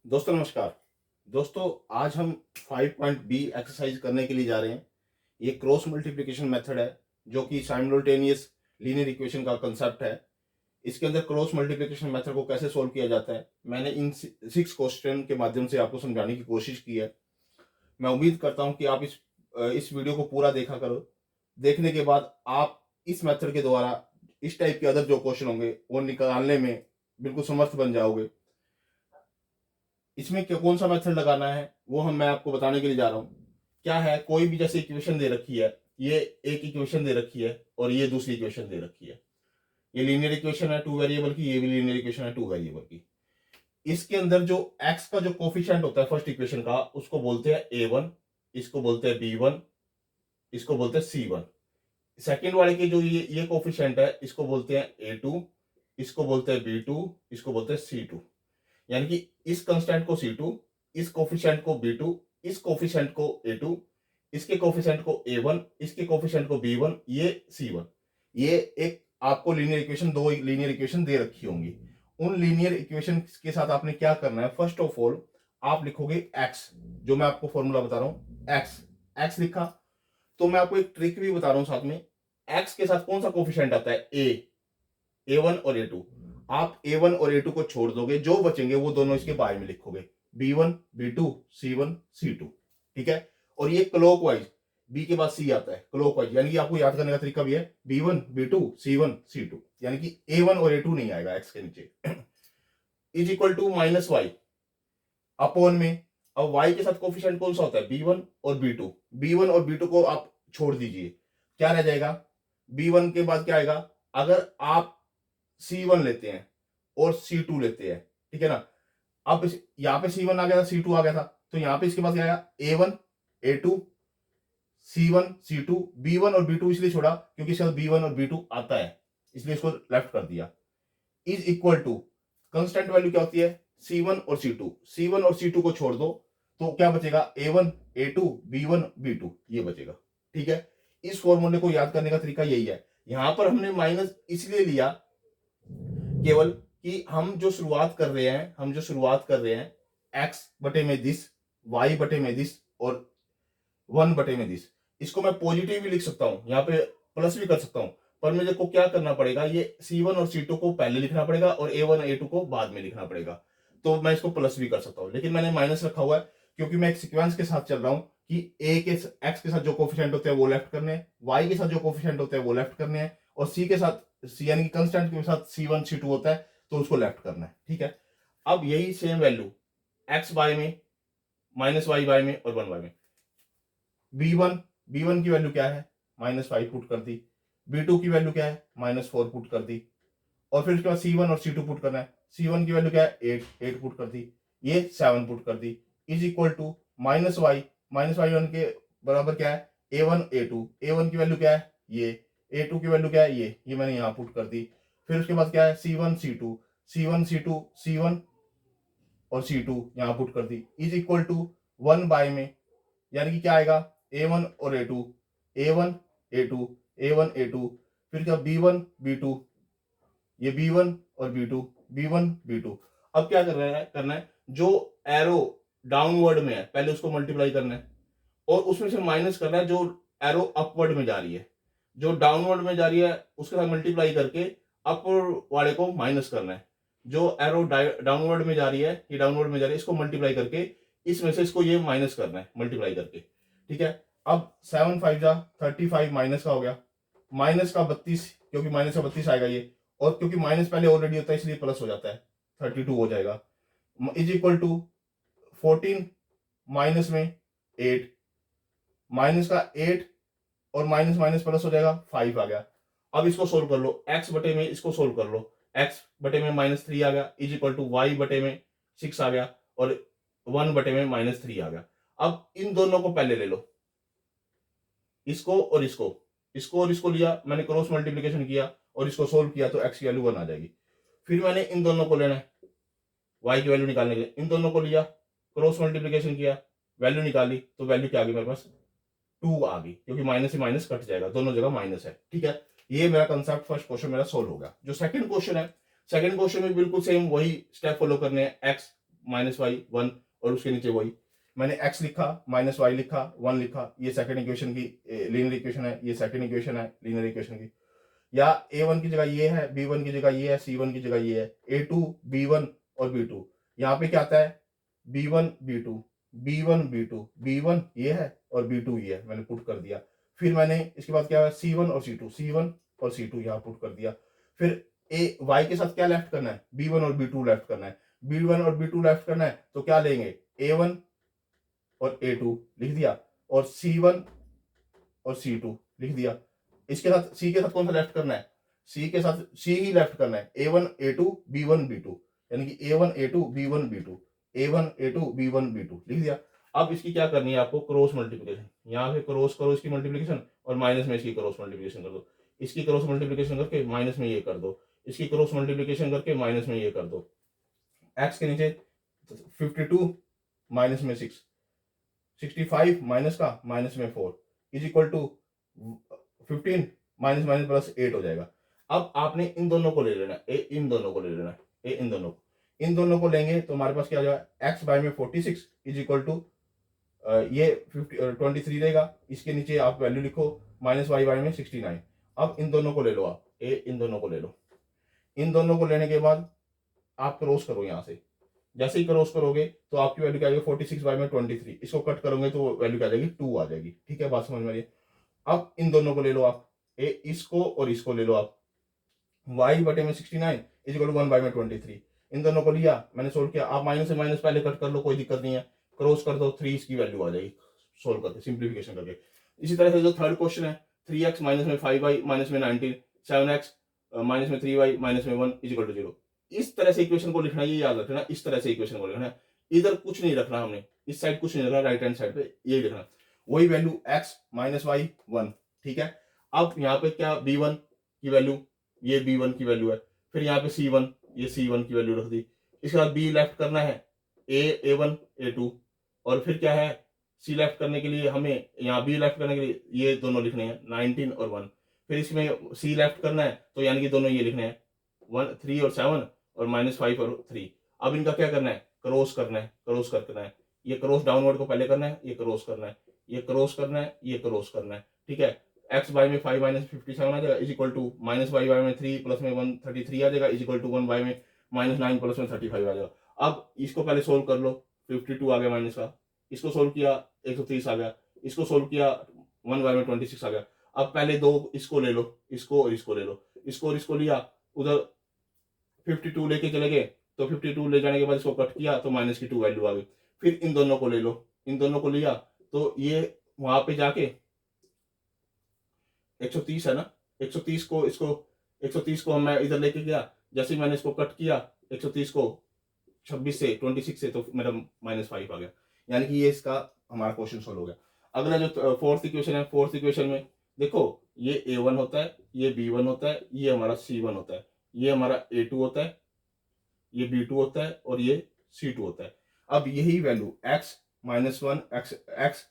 दोस्तों नमस्कार। दोस्तों आज हम 5.b एक्सरसाइज करने के लिए जा रहे हैं। ये क्रॉस मल्टीप्लिकेशन मेथड है जो कि साइमल्टेनियस लीनियर इक्वेशन का कंसेप्ट है। इसके अंदर क्रॉस मल्टीप्लिकेशन मेथड को कैसे सोल्व किया जाता है मैंने इन 6 क्वेश्चन के माध्यम से आपको समझाने की कोशिश की है। मैं उम्मीद करता हूं कि आप इस वीडियो को पूरा देखा करो। देखने के बाद आप इस मेथड के द्वारा इस टाइप के अदर जो क्वेश्चन होंगे वो निकालने में बिल्कुल समर्थ बन जाओगे। इसमें कौन सा मेथड लगाना है वो मैं आपको बताने के लिए जा रहा हूँ। क्या है, कोई भी जैसे इक्वेशन दे रखी है, ये एक इक्वेशन दे रखी है और ये दूसरी इक्वेशन दे रखी है। ये लीनियर इक्वेशन है 2 वेरिएबल की, ये भी लीनियर इक्वेशन है 2 वेरिएबल की। इसके अंदर जो x का जो कोफिशिएंट होता है फर्स्ट इक्वेशन का, उसको बोलते हैं a1, इसको बोलते हैं b1, इसको बोलते हैं c1। सेकेंड वाले के जो ये कोफिशिएंट है इसको बोलते हैं a2, इसको बोलते हैं b2, इसको बोलते हैं c2। यानी कि इस कांस्टेंट को C2, इस कोफिशिएंट को B2, इस कोफिशिएंट को A2, इसके कोफिशिएंट को A1, इसके कोफिशिएंट को B1, ये C1। ये एक आपको लीनियर इक्वेशन, दो लीनियर इक्वेशन दे रखी होंगी। उन लीनियर इक्वेशन के साथ आपने क्या करना है, फर्स्ट ऑफ ऑल आप लिखोगे x, जो मैं आपको फॉर्मूला बता रहा हूं x लिखा। तो मैं आपको एक ट्रिक भी बता रहा हूं साथ में। x के साथ कौन सा कोफिशिएंट आता है, A1 और A2। आप A1 और A2 को छोड़ दोगे, जो बचेंगे वो दोनों इसके बारे में लिखोगे, B1 B2 C1 C2। ठीक है। और ये क्लॉकवाइज, B के बाद C आता है क्लॉकवाइज, यानी कि आपको याद करने का तरीका भी है B1 B2 C1 C2, यानी कि A1 और A2 नहीं आएगा x के नीचे। Is equal to minus Y upon में। अब y के साथ कोफिशिएंट कौन सा होता है, B1 और B2। B1 और B2 को आप छोड़ दीजिए, क्या रह जाएगा, B1 के बाद क्या आएगा, अगर आप C1 लेते हैं और C2 लेते हैं, ठीक है ना। अब यहां पे C1 आ गया था, C2 आ गया था, तो यहां पे इसके पास क्या आया, A1 A2 C1 C2। B1 और B2 इसलिए छोड़ा क्योंकि शायद B1 और B2 आता है, इसलिए इसको लेफ्ट कर दिया। Is equal to, constant value क्या होती है, C1 और C2। C1 और C2 को छोड़ दो तो क्या बचेगा, A1 A2 B1 B2, ये बचेगा। ठीक है। इस फॉर्मूले को याद करने का तरीका यही है। यहां पर हमने माइनस इसलिए लिया केवल कि हम जो शुरुआत कर रहे हैं x बटे में दिस, y बटे में दिस और 1 बटे में दिस। इसको मैं पॉजिटिव भी लिख सकता हूं, यहाँ पे प्लस भी कर सकता हूं, पर मुझे को क्या करना पड़ेगा, ये C1 और C2 को पहले लिखना पड़ेगा और A1 और A2 को बाद में लिखना पड़ेगा। तो मैं इसको प्लस भी कर सकता हूं, लेकिन मैंने माइनस रखा हुआ है क्योंकि मैं एक सीक्वेंस के साथ चल रहा हूं कि x के साथ जो कोफिशिएंट होते हैं वो लेफ्ट करने हैं, y के साथ जो कोफिशिएंट होते हैं वो लेफ्ट करने हैं, और c के साथ यानी कि कांस्टेंट के साथ C1 C2 होता है तो उसको लेफ्ट करना है। ठीक है। अब यही सेम वैल्यू x बाय में, माइनस y बाय में और 1 बाय में। b1 की वैल्यू क्या है, -5 पुट कर दी। b2 की वैल्यू क्या है, -4 पुट कर दी। और फिर उसके बाद C1 और C2 पुट करना है। C1 की वैल्यू क्या है, 8 पुट कर दी। ये 7 पुट कर दी। इज इक्वल टू -y 1 के बराबर क्या है, A1 A2। A1 की वैल्यू क्या है, ये A2 की वैल्यू क्या है, ये मैंने यहां पुट कर दी। फिर उसके बाद क्या है, C1 C2 C1 और C2 यहां पुट कर दी। इज इक्वल टू 1 बाय में, यानी कि क्या आएगा, A1 और A2 A1 A2 A1 A2। फिर क्या, B1 B2, ये B1 और B1 B2। अब क्या करना है, जो एरो डाउनवर्ड में है पहले उसको मल्टीप्लाई करना है और उसमें से माइनस करना है जो एरो अपवर्ड में जा रही है। जो डाउनवर्ड में जा रही है उसके साथ मल्टीप्लाई करके अपवर्ड वाले को माइनस करना है। जो एरो डाउनवर्ड में जा रही है, ये डाउनवर्ड में जा रही है, इसको मल्टीप्लाई करके इसमें से इसको ये माइनस करना है मल्टीप्लाई करके। ठीक है। अब 7 5 जा 35 माइनस का हो गया, माइनस का 32, क्योंकि माइनस का 32 आएगा ये, और क्योंकि माइनस पहले ऑलरेडी होता है इसलिए प्लस हो जाता है, 32 हो जाएगा। इज इक्वल टू 14 माइनस में 8, माइनस का 8 और माइनस माइनस प्लस हो जाएगा, 5 आ गया। अब इसको सोल्व कर लो, x बटे में इसको सोल्व कर लो, x बटे में -3 आ गया, इज इक्वल टू y बटे में 6 आ गया और 1 बटे में -3 आ गया। अब इन दोनों को पहले ले लो, इसको और इसको लिया मैंने, क्रॉस मल्टीप्लीकेशन किया और इसको सोल्व किया तो x की वैल्यू 1 आ जाएगी। फिर मैंने इन दोनों को लेना है y की वैल्यू निकालने के लिए, इन दोनों को लिया, क्रॉस मल्टीप्लीकेशन किया, वैल्यू निकाली तो वैल्यू क्या आ गई मेरे पास, 2 आ गई, क्योंकि माइनस से माइनस कट जाएगा, दोनों जगह माइनस है। ठीक है। ये मेरा कंसेप्ट फर्स्ट क्वेश्चन मेरा सोल्व होगा। जो सेकंड क्वेश्चन है, सेकंड क्वेश्चन में बिल्कुल सेम वही स्टेप फॉलो करने हैं, x माइनस वाई 1 और उसके नीचे वही मैंने x लिखा माइनस वाई लिखा 1 लिखा, ये सेकंड इक्वेशन की लीनियर इक्वेशन है, ये सेकंड इक्वेशन है लीनियर इक्वेशन की। या a1 की जगह ये है, b1 की जगह ये है, c1 की जगह ये है, a2 b1 और b2। यहाँ पे क्या आता है b1 b2 b1 b2 b1 ये है और b2 ये है, मैंने पुट कर दिया। फिर मैंने इसके बाद क्या है c1 और c2 और c2 यहाँ पुट कर दिया। फिर y के साथ क्या लेफ्ट करना है, b1 और b2 लेफ्ट करना है, b1 और b2 लेफ्ट करना है तो क्या लेंगे a1 और a2 लिख दिया और c1 और c2 लिख दिया। इसके साथ c के साथ कौन सा लेफ्ट करना है, c के साथ c ही लेफ्ट करना है, a1 a2 b1 b2 यानी कि a1 a2 b1 b2 a1 a2 b1 b2 लिख दिया। अब इसकी क्या करनी है आपको क्रॉस मल्टीप्लिकेशन, यहाँ पे क्रॉस करो इसकी मल्टीप्लिकेशन और माइनस में इसकी क्रॉस मल्टीप्लिकेशन कर दो, इसकी क्रॉस मल्टीप्लिकेशन करके माइनस में ये कर दो, इसकी क्रॉस मल्टीप्लिकेशन करके माइनस में ये कर दो। x के नीचे 52 माइनस में 6 65 माइनस का माइनस में 4 is equal to 15 minus minus plus 8 हो जाएगा। अब आपने इन दोनों को ले लेना है, इन दोनों को ले लेना है, इन दोनों को लेंगे तो हमारे पास क्या आ जाएगा x बाय में 46 इज इक्वल टू ये 23 रहेगा, इसके नीचे आप वैल्यू लिखो माइनस वाई बाय में 69। अब इन दोनों को ले लो आप, इन दोनों को ले लो, इन दोनों को लेने के बाद आप क्रॉस करो यहाँ से, जैसे ही क्रॉस करोगे तो आपकी वैल्यू क्या आएगी 46 बाय में 23, इसको कट करोगे तो वैल्यू क्या आ जाएगी 2 आ जाएगी। ठीक है, बात समझ में आ रही है। अब इन दोनों को ले लो आप, इसको और इसको ले लो आप, y बटे में 69 इज इक्वल टू 1 बाय में 23, इन दोनों को लिया मैंने सोल्व किया। आप माइनस से माइनस पहले कट कर लो, कोई दिक्कत नहीं है, क्रॉस कर दो 3 इसकी वैल्यू आ जाएगी सोल्व करके सिंप्लीफिकेशन करके। इसी तरह से जो थर्ड क्वेश्चन है 3x माइनस में 5y माइनस में 19 7x माइनस में 3y माइनस में 1 इज इक्वल टू 0। इस तरह से इक्वेशन को लिखना, ये याद रखना, इस तरह से इक्वेशन को लिखना है, इधर कुछ नहीं रखना हमने, इस साइड कुछ नहीं रखना, राइट हैंड साइड पे ये लिखना, वही वैल्यू x माइनस वाई 1। ठीक है, अब यहाँ पे क्या b1 की वैल्यू, ये b1 की वैल्यू है, फिर यहाँ पे c1, ये c1 की वैल्यू रख दी, इसके बाद b लेफ्ट करना है a1 a2 और फिर क्या है c लेफ्ट करने के लिए हमें यहाँ b लेफ्ट करने के लिए ये दोनों लिखने हैं 19 और 1, फिर इसमें c लेफ्ट करना है तो यानी कि दोनों ये लिखने हैं 1 3 और 7 और माइनस 5 और 3। अब इनका क्या करना है, क्रॉस करना है, क्रॉस करना है, ये क्रॉस डाउनवर्ड को पहले करना है, ये क्रॉस करना है, ये क्रॉस करना है, ये क्रॉस करना है। ठीक है, x बाय में 5 माइनस 57 आ जाएगा is equal to minus y by में 3 प्लस में 133 आ जाएगा इज इक्वल टू 1 बाय में माइनस 9 प्लस में 35 आ जाएगा। अब इसको पहले सोल्व कर लो, 52 आ गया माइनस का, इसको सोल्व किया 130 आ गया, इसको सोल्व किया 1 बाय में 26 आ गया। अब पहले दो इसको ले लो, इसको और इसको ले लो, इसको और इसको लिया, उधर 52 लेके चले गए तो 52 ले जाने के बाद इसको कट किया तो माइनस की 2 वैल्यू आ गई। फिर इन दोनों को ले लो, इन दोनों को लिया तो ये वहां पे जाके 130 है ना, 130 को इसको 130 को मैं इधर लेके गया, जैसे ही मैंने इसको कट किया 130 को 26 से 26 से तो मेरा -5 आ गया, यानी कि ये इसका हमारा क्वेश्चन सोल्व हो गया। अगला जो फोर्थ इक्वेशन है, फोर्थ इक्वेशन में देखो ये a1 होता है, ये b1 होता है, ये हमारा c1 होता है, ये हमारा a2 होता है, ये b2 होता है और ये c2 होता है। अब यही value x minus 1 x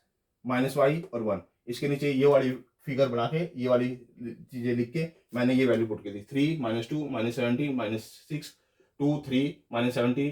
minus Y और 1, इसके नीचे ये वाली फिगर बना के ये वाली चीजें लिख के मैंने ये वैल्यू पुट की थी 3 minus 2 minus 17 minus 6 2 3 minus 70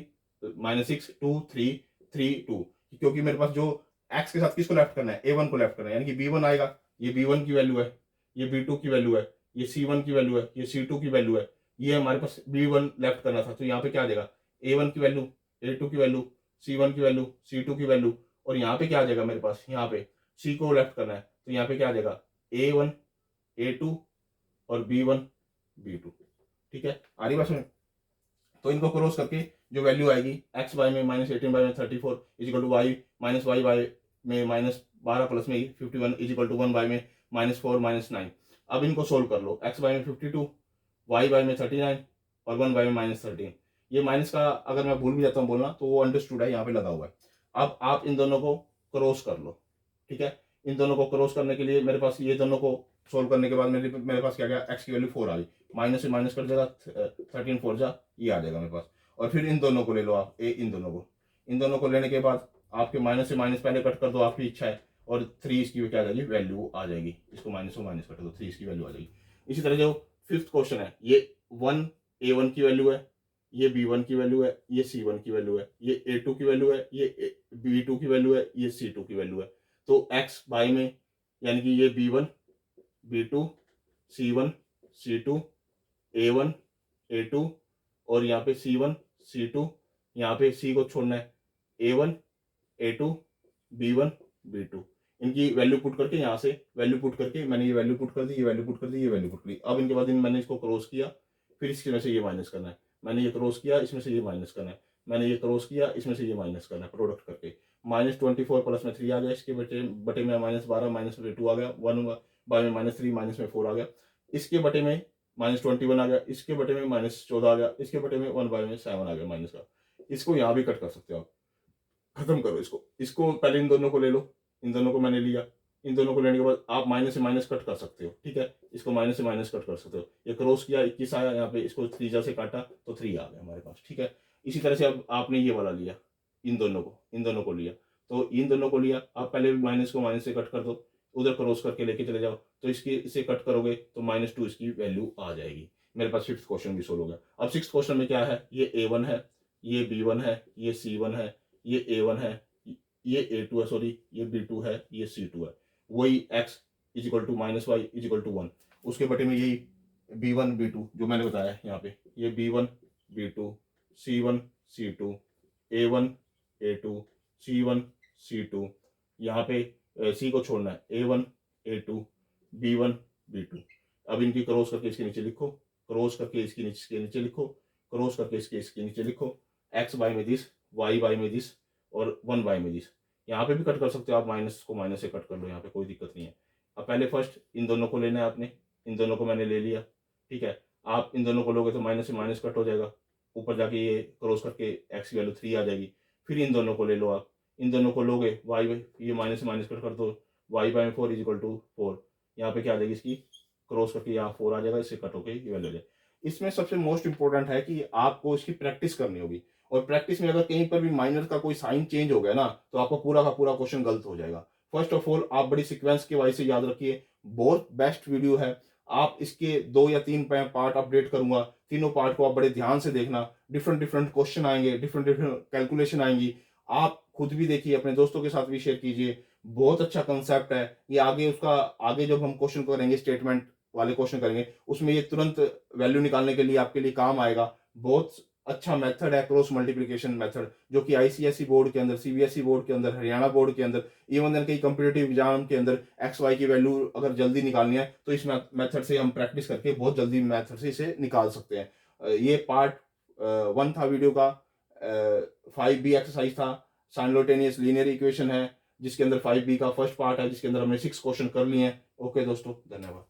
minus 6 2 3 3 2, क्योंकि मेरे पास जो x के साथ किसको लेफ्ट करना है, a1 को लेफ्ट करना है, यानी कि b1 आएगा, ये b1 की वैल्यू है, ये b2 की वैल्यू है, ये c1 की वैल्यू है, ये c2 की वैल्यू है, ये हमारे पास b1 लेफ्ट करना था तो यहाँ पे क्या आ जाएगा a1 की वैल्यू, a2 की वैल्यू, c1 की वैल्यू, c2 की वैल्यू, और यहाँ पे क्या आ जाएगा मेरे पास, यहाँ पे c को लेफ्ट करना है तो यहाँ पे क्या आ जाएगा a1 a2 और b1 b2। ठीक है, आ रही बात सुन, तो इनको क्रॉस करके जो वैल्यू आएगी x बाय में माइनस 18 बाय में 34 is equal to y minus y by में माइनस 12 प्लस में 51 इज इक्वल टू 1 बाय में माइनस 4 माइनस 9। अब इनको सोल्व कर लो, x बाय में 52 y बाय में 39 और 1 बाय में माइनस 13। ये माइनस का अगर मैं भूल भी जाता हूँ बोलना तो वो अंडरस्टूड है, यहाँ पे लगा हुआ है। अब आप इन दोनों को क्रॉस कर लो। ठीक है, इन दोनों को क्रॉस करने के लिए मेरे पास ये दोनों को सोल्व करने के बाद मेरे पास क्या गया, x की वैल्यू 4 आ गई, माइनस से माइनस कर देगा 13 4 जा ये आ जाएगा मेरे पास। और फिर इन दोनों को ले लो आप, इन दोनों को लेने के बाद आपके माइनस से माइनस पहले कट कर दो, आपकी इच्छा है, और 3 इसकी क्या आ जाएगी वैल्यू आ जाएगी, इसको माइनस से माइनस कट दो 3 इसकी वैल्यू आ जाएगी। इसी तरह जो फिफ्थ क्वेश्चन है ये 1 a1 की वैल्यू है, ये B1 की वैल्यू है, ये C1 की वैल्यू है, ये A2 की वैल्यू है, ये B2 की वैल्यू है, ये C2 की वैल्यू है। तो x बाय में यानी कि ये B1 B2 C1 C2 A1 A2 और यहाँ पे C1 C2, यहाँ पे C को छोड़ना है, A1 A2 B1 B2, इनकी वैल्यू पुट करके यहाँ से वैल्यू पुट करके मैंने ये वैल्यू पुट कर दी, ये वैल्यू पुट कर दी, ये वैल्यू पुट कर दी। अब इनके बाद मैंने इसको क्रॉस किया, फिर इसमें से ये माइनस करना है, मैंने ये क्रॉस किया, इसमें से ये माइनस करना है, मैंने ये क्रॉस किया, इसमें से ये माइनस करना है, प्रोडक्ट करके -24 प्लस में 3 आ गया, इसके बटे में -12 माइनस में 2 आ गया, 1 बाय में -3 माइनस में 4 आ गया, इसके बटे में -21 आ गया, इसके बटे में -14 आ गया, इसके बटे में 1 बाय में 7 आ गया माइनस का। इसको यहाँ भी कट कर सकते हो आप, खत्म करो इसको पहले इन दोनों को ले लो, इन दोनों को मैंने लिया, इन दोनों को लेने के बाद आप माइनस से माइनस कट कर सकते हो, ठीक है, इसको माइनस से माइनस कट कर सकते हो। ये क्रॉस किया 21 आया, यहाँ पे इसको 3 से काटा तो 3 आ गया हमारे पास, ठीक है। इसी तरह से अब आपने ये वाला लिया, इन दोनों को लिया, तो इन दोनों को लिया, आप पहले माइनस को माइनस से कट कर दो, उधर क्रॉस करके लेके चले जाओ, तो इसकी इसे कट करोगे तो -2 इसकी वैल्यू आ जाएगी। मेरे पास 5th क्वेश्चन भी सोल्व हो गया। अब 6th क्वेश्चन में क्या है, ये A1 है, ये B1 है, ये C1 है, ये A1 है, ये A2 है, सॉरी ये B2 है, ये C2 है। वही x is equal to minus y is equal to 1, उसके बटे में यही B1 B2 जो मैंने बताया यहाँ पे, ये B1 B2 C1 C2 A1 A2 C1 C2, यहाँ पे C को छोड़ना है, A1 A2 B1 B2। अब इनकी क्रॉस करके इसके नीचे लिखो, क्रॉस करके इसके नीचे लिखो, क्रॉस करके इसके नीचे लिखो, x बाय में दिस, y बाय में दिस और 1 बाय में दिस। यहाँ पे भी कट कर सकते हो आप, माइनस को माइनस से कट कर लो, यहाँ पे कोई दिक्कत नहीं है। अब पहले फर्स्ट इन दोनों को लेना है आपने, इन दोनों को मैंने ले लिया, ठीक है। आप इन दोनों को लोगे तो माइनस से माइनस कट हो जाएगा, ऊपर जाके ये क्रॉस करके x की वैल्यू 3 आ जाएगी। फिर इन दोनों को ले लो आप, इन दोनों को लोगे y ये माइनस से माइनस कट कर दो, y by 4 is equal to 4, यहाँ पे क्या आ जाएगी इसकी क्रॉस करके यहाँ 4 आ जाएगा, इससे कट होके ये वैल्यू आ जाएगी। इसमें सबसे मोस्ट इंपॉर्टेंट है कि आपको इसकी प्रैक्टिस करनी होगी, और प्रैक्टिस में अगर कहीं पर भी माइनर का कोई साइन चेंज हो गया ना तो आपका पूरा का पूरा क्वेश्चन गलत हो जाएगा। फर्स्ट ऑफ ऑल आप बड़ी सीक्वेंस के वाइज से याद रखिए, बहुत बेस्ट वीडियो है। आप इसके 2 या 3 पार्ट अपडेट करूंगा, तीनों पार्ट को आप बड़े ध्यान से देखना, डिफरेंट डिफरेंट क्वेश्चन आएंगे, डिफरेंट डिफरेंट कैलकुलेशन आएंगी। आप खुद भी देखिए, अपने दोस्तों के साथ भी शेयर कीजिए, बहुत अच्छा कंसेप्ट है ये। आगे जब हम क्वेश्चन करेंगे, स्टेटमेंट वाले क्वेश्चन करेंगे, उसमें ये तुरंत वैल्यू निकालने के लिए आपके लिए काम आएगा। बहुत अच्छा मेथड है क्रॉस मल्टीप्लिकेशन मेथड, जो कि आईसीएसई बोर्ड के अंदर, सीबीएसई बोर्ड के अंदर, हरियाणा बोर्ड के अंदर, इवन कई कॉम्पिटेटिव एग्जाम के अंदर एक्स वाई की वैल्यू अगर जल्दी निकालनी है तो इस मेथड से हम प्रैक्टिस करके बहुत जल्दी मेथड से इसे निकाल सकते हैं। ये पार्ट 1 था वीडियो का, 5B एक्सरसाइज था, साइमल्टेनियस लीनियर इक्वेशन है जिसके अंदर 5B का फर्स्ट पार्ट है, जिसके अंदर हमने 6 क्वेश्चन कर लिए हैं। ओके दोस्तों, धन्यवाद।